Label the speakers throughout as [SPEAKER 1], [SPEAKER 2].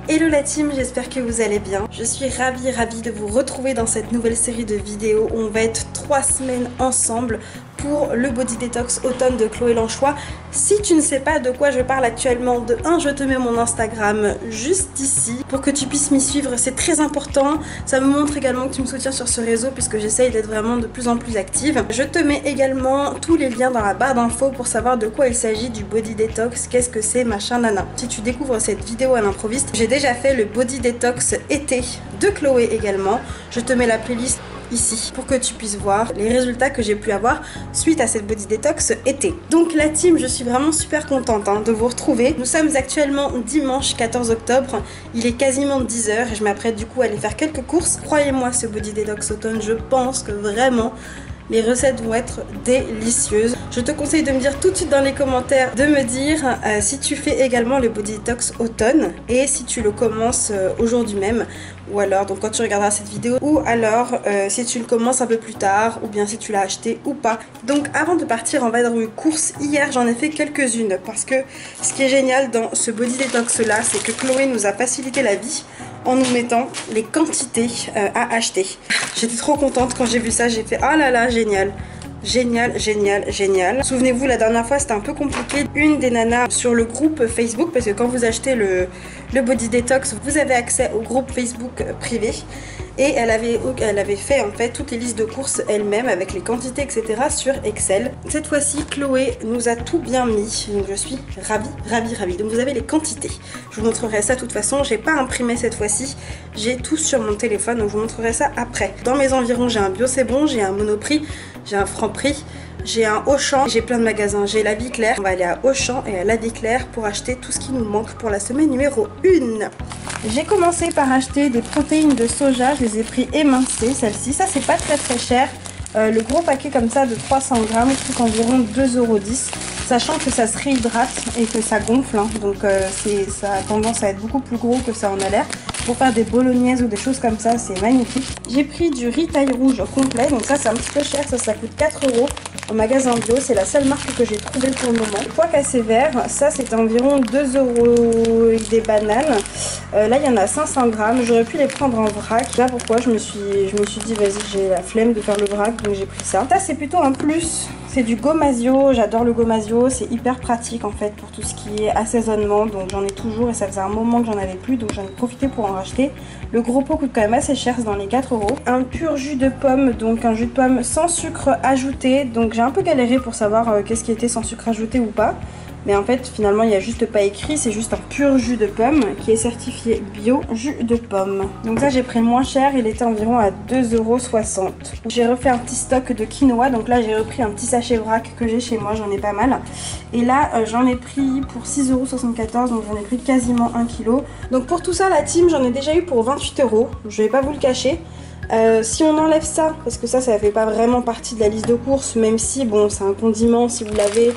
[SPEAKER 1] Hello la team, j'espère que vous allez bien. Je suis ravie de vous retrouver dans cette nouvelle série de vidéos où on va être 3 semaines ensemble pour le Body Detox automne de Chloé Lanchois. Si tu ne sais pas de quoi je parle actuellement, de 1, je te mets mon Instagram juste ici pour que tu puisses m'y suivre, c'est très important. Ça me montre également que tu me soutiens sur ce réseau puisque j'essaye d'être vraiment de plus en plus active. Je te mets également tous les liens dans la barre d'infos pour savoir de quoi il s'agit du Body Detox, qu'est-ce que c'est, machin nana. Si tu découvres cette vidéo à l'improviste, j'ai déjà fait le Body Detox été de Chloé également. Je te mets la playlist ici pour que tu puisses voir les résultats que j'ai pu avoir suite à cette Body Detox été. Donc la team, je suis vraiment super contente de vous retrouver. Nous sommes actuellement dimanche 14 octobre, il est quasiment 10h et je m'apprête du coup à aller faire quelques courses. Croyez-moi, ce Body Detox automne, je pense que vraiment les recettes vont être délicieuses. Je te conseille de me dire tout de suite dans les commentaires, de me dire si tu fais également le Body Detox automne et si tu le commences aujourd'hui même, ou alors donc quand tu regarderas cette vidéo, ou alors si tu le commences un peu plus tard, ou bien si tu l'as acheté ou pas. Donc avant de partir en vadrouille course, hier j'en ai fait quelques-unes parce que ce qui est génial dans ce Body Detox là, c'est que Chloé nous a facilité la vie en nous mettant les quantités à acheter. J'étais trop contente quand j'ai vu ça, j'ai fait oh là là, génial. Génial, génial, génial. Souvenez-vous, la dernière fois c'était un peu compliqué. Une des nanas sur le groupe Facebook, parce que quand vous achetez le Body Detox, vous avez accès au groupe Facebook privé. Et elle avait fait en fait toutes les listes de courses elle-même avec les quantités etc. sur Excel. Cette fois-ci Chloé nous a tout bien mis, donc je suis ravie. Donc vous avez les quantités. Je vous montrerai ça de toute façon, j'ai pas imprimé cette fois-ci, j'ai tout sur mon téléphone, donc je vous montrerai ça après. Dans mes environs j'ai un Bio c'est bon, j'ai un Monoprix, j'ai un Franprix, j'ai un Auchan, j'ai plein de magasins, j'ai la Vie Claire. On va aller à Auchan et à la Vie Claire pour acheter tout ce qui nous manque pour la semaine numéro 1. J'ai commencé par acheter des protéines de soja, je les ai pris émincées, celles-ci. Ça c'est pas très cher. Le gros paquet comme ça de 300 grammes coûte environ 2,10 €. Sachant que ça se réhydrate et que ça gonfle, donc ça a tendance à être beaucoup plus gros que ça en a l'air. Pour faire des bolognaises ou des choses comme ça, c'est magnifique. J'ai pris du riz taille rouge complet, donc ça c'est un petit peu cher, ça coûte 4 € au magasin bio. C'est la seule marque que j'ai trouvée pour le moment. Pois cassé vert, ça c'est environ 2 € et des bananes. Là il y en a 500 grammes, j'aurais pu les prendre en vrac. Là pourquoi je me suis dit vas-y, j'ai la flemme de faire le vrac, donc j'ai pris ça. Ça c'est plutôt un plus. C'est du Gomasio, j'adore le Gomasio, c'est hyper pratique en fait pour tout ce qui est assaisonnement, donc j'en ai toujours et ça faisait un moment que j'en avais plus, donc j'en ai profité pour en racheter. Le gros pot coûte quand même assez cher, c'est dans les 4 €. Un pur jus de pomme, donc un jus de pomme sans sucre ajouté, donc j'ai un peu galéré pour savoir qu'est-ce qui était sans sucre ajouté ou pas. Mais en fait, finalement, il n'y a juste pas écrit, c'est juste un pur jus de pomme qui est certifié bio jus de pomme. Donc ça, j'ai pris le moins cher, il était environ à 2,60 €. J'ai refait un petit stock de quinoa, donc là, j'ai repris un petit sachet vrac que j'ai chez moi, j'en ai pas mal. Et là, j'en ai pris pour 6,74 €, donc j'en ai pris quasiment 1 kg. Donc pour tout ça, la team, j'en ai déjà eu pour 28 €, je vais pas vous le cacher. Si on enlève ça, parce que ça fait pas vraiment partie de la liste de courses, même si bon c'est un condiment, si vous l'avez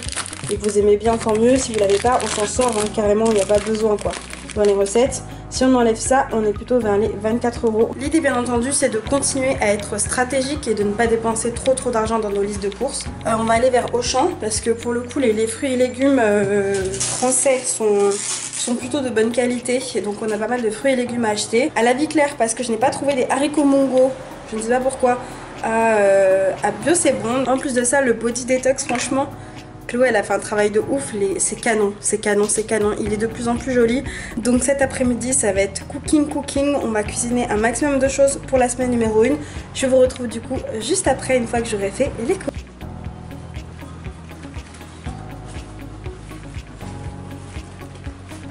[SPEAKER 1] et que vous aimez bien tant mieux, si vous l'avez pas on s'en sort carrément, il n'y a pas besoin quoi dans les recettes. Si on enlève ça, on est plutôt vers les 24 €. L'idée bien entendu c'est de continuer à être stratégique et de ne pas dépenser trop d'argent dans nos listes de courses. On va aller vers Auchan parce que pour le coup les fruits et légumes français sont plutôt de bonne qualité, et donc on a pas mal de fruits et légumes à acheter. À la Vie Claire parce que je n'ai pas trouvé les haricots mongo, je ne sais pas pourquoi. À Bio c'est bon. En plus de ça, le Body Detox, franchement Chloé elle a fait un travail de ouf, c'est canon, il est de plus en plus joli. Donc cet après-midi ça va être cooking, on va cuisiner un maximum de choses pour la semaine numéro 1. Je vous retrouve du coup juste après, une fois que j'aurai fait les courses.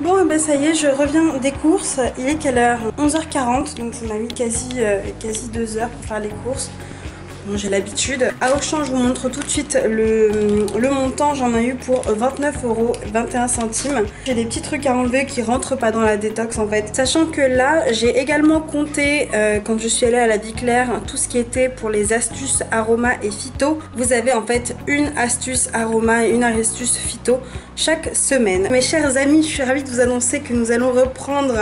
[SPEAKER 1] Bon ben ça y est, je reviens des courses, il est quelle heure? 11h40, donc ça m'a mis quasi 2 heures pour faire les courses. Bon, j'ai l'habitude. À Auchan, je vous montre tout de suite le montant. J'en ai eu pour 29,21 €. J'ai des petits trucs à enlever qui rentrent pas dans la détox en fait. Sachant que là, j'ai également compté quand je suis allée à la Vie Claire tout ce qui était pour les astuces aroma et phyto. Vous avez en fait une astuce aroma et une astuce phyto chaque semaine. Mes chers amis, je suis ravie de vous annoncer que nous allons reprendre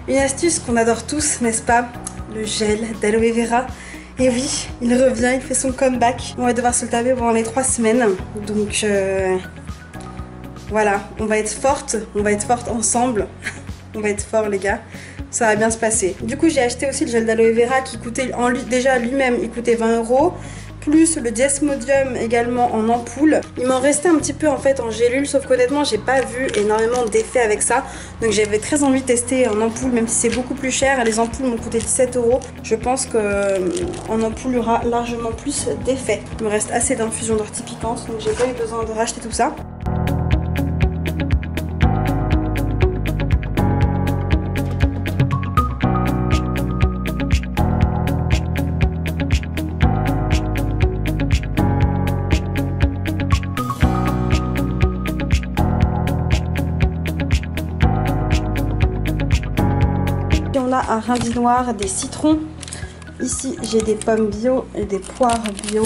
[SPEAKER 1] une astuce qu'on adore tous, n'est-ce pas? Le gel d'aloe vera. Et oui, il revient, il fait son comeback. On va devoir se le taper pendant les 3 semaines. Donc voilà, on va être fortes ensemble. On va être fort les gars, ça va bien se passer. Du coup j'ai acheté aussi le gel d'aloe vera qui coûtait déjà lui-même il coûtait 20 €, plus le Desmodium également en ampoule. Il m'en restait un petit peu en fait en gélule, sauf qu'honnêtement j'ai pas vu énormément d'effets avec ça, donc j'avais très envie de tester en ampoule, même si c'est beaucoup plus cher. Les ampoules m'ont coûté 17 €. Je pense qu'en ampoule il y aura largement plus d'effets. Il me reste assez d'infusions d'ortipiquante, donc j'ai pas eu besoin de racheter tout ça. On a un radis noir, des citrons. Ici j'ai des pommes bio et des poires bio.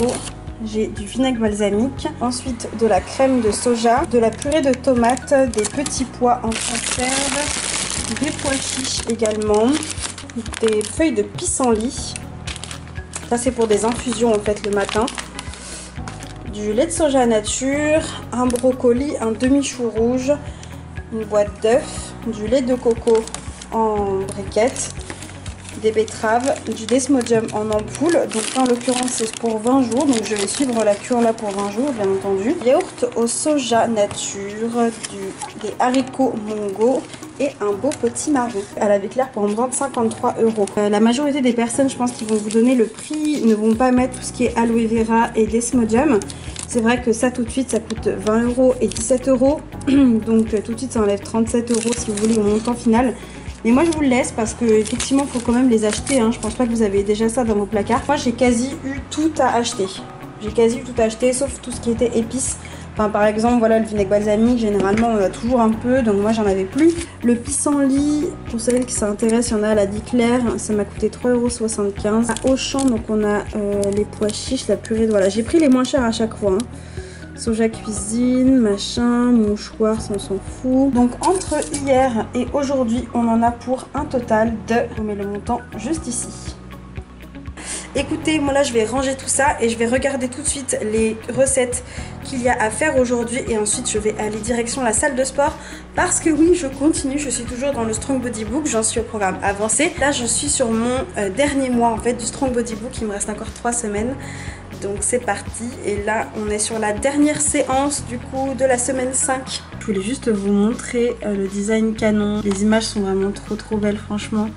[SPEAKER 1] J'ai du vinaigre balsamique. Ensuite de la crème de soja, de la purée de tomates, des petits pois en conserve, des pois chiches également, des feuilles de pissenlit. Ça c'est pour des infusions en fait le matin. Du lait de soja nature, un brocoli, un demi-chou rouge, une boîte d'œufs, du lait de coco en briquette, des betteraves, du Desmodium en ampoule. Donc en l'occurrence c'est pour 20 jours, donc je vais suivre la cure là pour 20 jours bien entendu. Yaourt au soja nature, des haricots mongo et un beau petit marron à la Véclair pour un montant de 53 €. La majorité des personnes, je pense, qui vont vous donner le prix ne vont pas mettre tout ce qui est aloe vera et Desmodium. C'est vrai que ça tout de suite ça coûte 20 € et 17 €, donc tout de suite ça enlève 37 € si vous voulez au montant final. Mais moi je vous le laisse parce que effectivement il faut quand même les acheter, hein. Je pense pas que vous avez déjà ça dans vos placards. Moi j'ai quasi eu tout à acheter. J'ai quasi eu tout à acheter sauf tout ce qui était épices. Enfin par exemple voilà le vinaigre balsamique, généralement on a toujours un peu, donc moi j'en avais plus. Le pissenlit, pour celles qui s'intéressent, il y en a à la Diclair, ça m'a coûté 3,75 €. À Auchan donc on a les pois chiches, la purée, voilà j'ai pris les moins chers à chaque fois, hein. Soja cuisine, machin, mouchoir, ça on s'en fout. Donc entre hier et aujourd'hui, on en a pour un total de... Je mets le montant juste ici. Écoutez, moi là je vais ranger tout ça et je vais regarder tout de suite les recettes qu'il y a à faire aujourd'hui. Et ensuite je vais aller direction la salle de sport parce que oui, je continue, je suis toujours dans le Strong Body Book, j'en suis au programme avancé. Là je suis sur mon dernier mois en fait du Strong Body Book, il me reste encore 3 semaines. Donc c'est parti et là on est sur la dernière séance du coup de la semaine 5. Je voulais juste vous montrer le design canon. Les images sont vraiment trop belles franchement.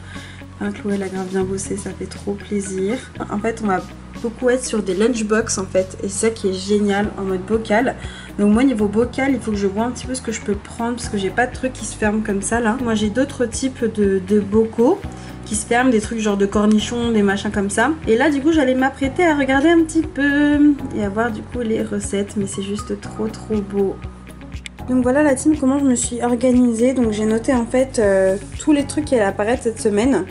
[SPEAKER 1] Hein, Chloé elle a grave bien bossé, ça fait trop plaisir. En fait on va beaucoup être sur des lunchbox en fait et c'est ça qui est génial en mode bocal. Donc moi niveau bocal il faut que je vois un petit peu ce que je peux prendre parce que j'ai pas de trucs qui se ferment comme ça là. Moi j'ai d'autres types de bocaux qui se ferment, des trucs genre de cornichons, des machins comme ça. Et là du coup j'allais m'apprêter à regarder un petit peu et à voir du coup les recettes, mais c'est juste trop beau. Donc voilà la team, comment je me suis organisée. Donc j'ai noté en fait tous les trucs qui allaient apparaître cette semaine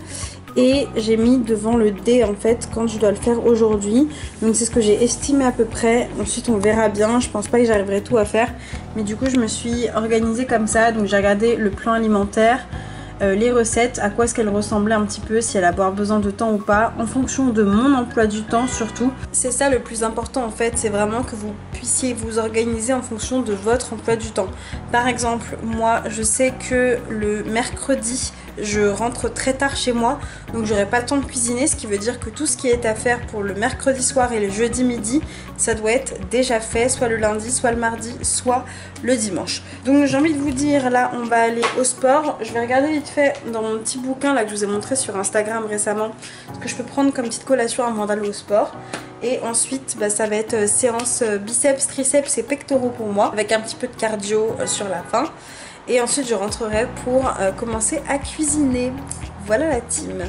[SPEAKER 1] et j'ai mis devant le dé en fait quand je dois le faire aujourd'hui. Donc c'est ce que j'ai estimé à peu près. Ensuite on verra bien, je pense pas que j'arriverai tout à faire, mais du coup je me suis organisée comme ça. Donc j'ai regardé le plan alimentaire, les recettes, à quoi est-ce qu'elles ressemblaient un petit peu, si elle a besoin de temps ou pas, en fonction de mon emploi du temps surtout. C'est ça le plus important en fait, c'est vraiment que vous puissiez vous organiser en fonction de votre emploi du temps. Par exemple, moi je sais que le mercredi je rentre très tard chez moi, donc j'aurai pas le temps de cuisiner, ce qui veut dire que tout ce qui est à faire pour le mercredi soir et le jeudi midi, ça doit être déjà fait, soit le lundi, soit le mardi, soit le dimanche. Donc j'ai envie de vous dire, là on va aller au sport. Je vais regarder vite fait dans mon petit bouquin là que je vous ai montré sur Instagram récemment, ce que je peux prendre comme petite collation avant d'aller au sport. Et ensuite ça va être séance biceps, triceps et pectoraux pour moi, avec un petit peu de cardio sur la fin. Et ensuite je rentrerai pour commencer à cuisiner. Voilà la team.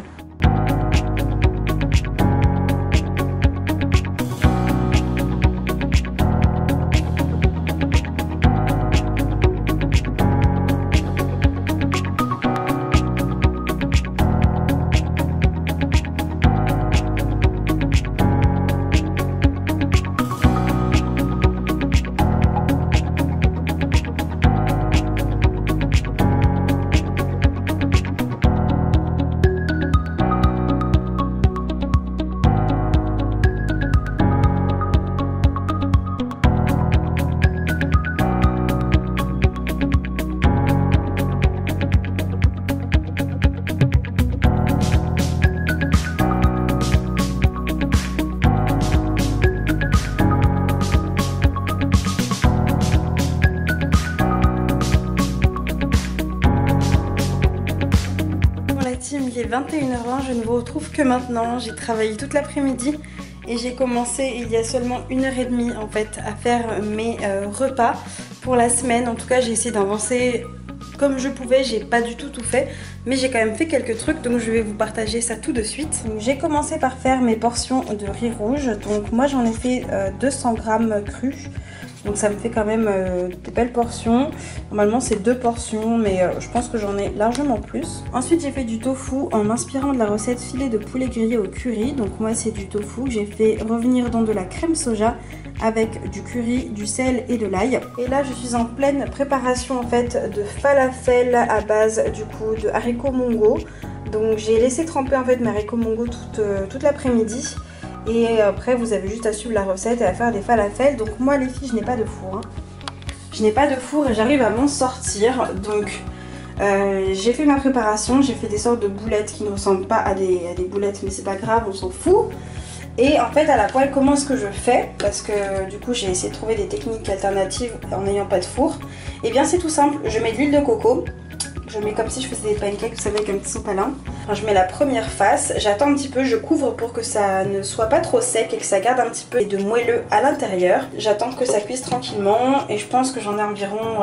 [SPEAKER 1] team, il est 21h20, je ne vous retrouve que maintenant. J'ai travaillé toute l'après-midi et j'ai commencé il y a seulement 1h30 en fait à faire mes repas pour la semaine. En tout cas j'ai essayé d'avancer comme je pouvais, j'ai pas du tout fait, mais j'ai quand même fait quelques trucs, donc je vais vous partager ça tout de suite. J'ai commencé par faire mes portions de riz rouge, donc moi j'en ai fait 200 g crus. Donc ça me fait quand même des belles portions. Normalement c'est 2 portions, mais je pense que j'en ai largement plus. Ensuite j'ai fait du tofu en m'inspirant de la recette filet de poulet grillé au curry. Donc moi c'est du tofu que j'ai fait revenir dans de la crème soja avec du curry, du sel et de l'ail. Et là je suis en pleine préparation en fait de falafel à base du coup de haricots mongo. Donc j'ai laissé tremper en fait mes haricots mongo toute l'après-midi. Et après vous avez juste à suivre la recette et à faire des falafels. Donc moi les filles je n'ai pas de four hein. Je n'ai pas de four et j'arrive à m'en sortir. Donc j'ai fait ma préparation, j'ai fait des sortes de boulettes qui ne ressemblent pas à des boulettes, mais c'est pas grave, on s'en fout. Et en fait à la poêle, comment est-ce que je fais? Parce que du coup j'ai essayé de trouver des techniques alternatives en n'ayant pas de four. Et bien c'est tout simple, je mets de l'huile de coco. Je mets comme si je faisais des pancakes, vous savez, avec un petit sopalin. Enfin, je mets la première face, j'attends un petit peu, je couvre pour que ça ne soit pas trop sec et que ça garde un petit peu de moelleux à l'intérieur. J'attends que ça cuise tranquillement et je pense que j'en ai environ,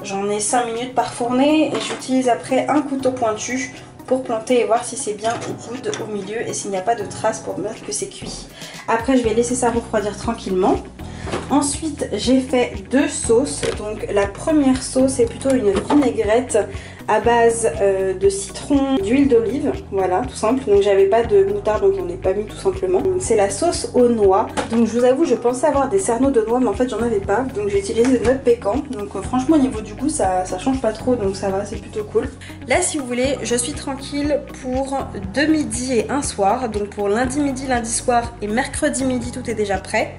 [SPEAKER 1] j'en ai 5 minutes par fournée. Et j'utilise après un couteau pointu pour planter et voir si c'est bien au coude au milieu et s'il n'y a pas de traces pour me dire que c'est cuit. Après je vais laisser ça refroidir tranquillement. Ensuite j'ai fait 2 sauces. Donc la première sauce est plutôt une vinaigrette à base de citron, d'huile d'olive, voilà tout simple. Donc j'avais pas de moutarde donc j'en ai pas mis tout simplement. C'est la sauce aux noix. Donc je vous avoue je pensais avoir des cerneaux de noix mais en fait j'en avais pas. Donc j'ai utilisé des noix de pécan. Donc franchement au niveau du goût ça change pas trop, donc ça va, c'est plutôt cool. Là si vous voulez je suis tranquille pour 2 midis et un soir. Donc pour lundi midi, lundi soir et mercredi midi tout est déjà prêt.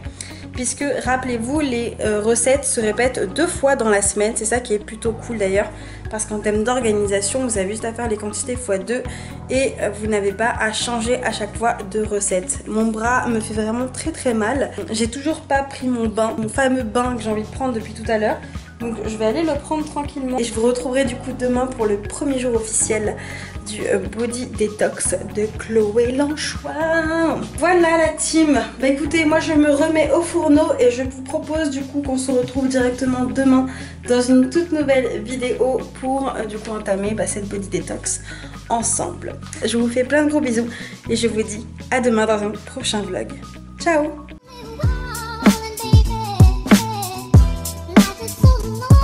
[SPEAKER 1] Puisque rappelez-vous les recettes se répètent 2 fois dans la semaine, c'est ça qui est plutôt cool d'ailleurs, parce qu'en termes d'organisation vous avez juste à faire les quantités x2 et vous n'avez pas à changer à chaque fois de recette. Mon bras me fait vraiment très mal, j'ai toujours pas pris mon bain, mon fameux bain que j'ai envie de prendre depuis tout à l'heure. Donc je vais aller le prendre tranquillement et je vous retrouverai du coup demain pour le premier jour officiel du Body Detox de Chloé Lanchois. Voilà la team. Bah écoutez, moi je me remets au fourneau et je vous propose du coup qu'on se retrouve directement demain dans une toute nouvelle vidéo pour du coup entamer cette Body Detox ensemble. Je vous fais plein de gros bisous et je vous dis à demain dans un prochain vlog. Ciao!
[SPEAKER 2] No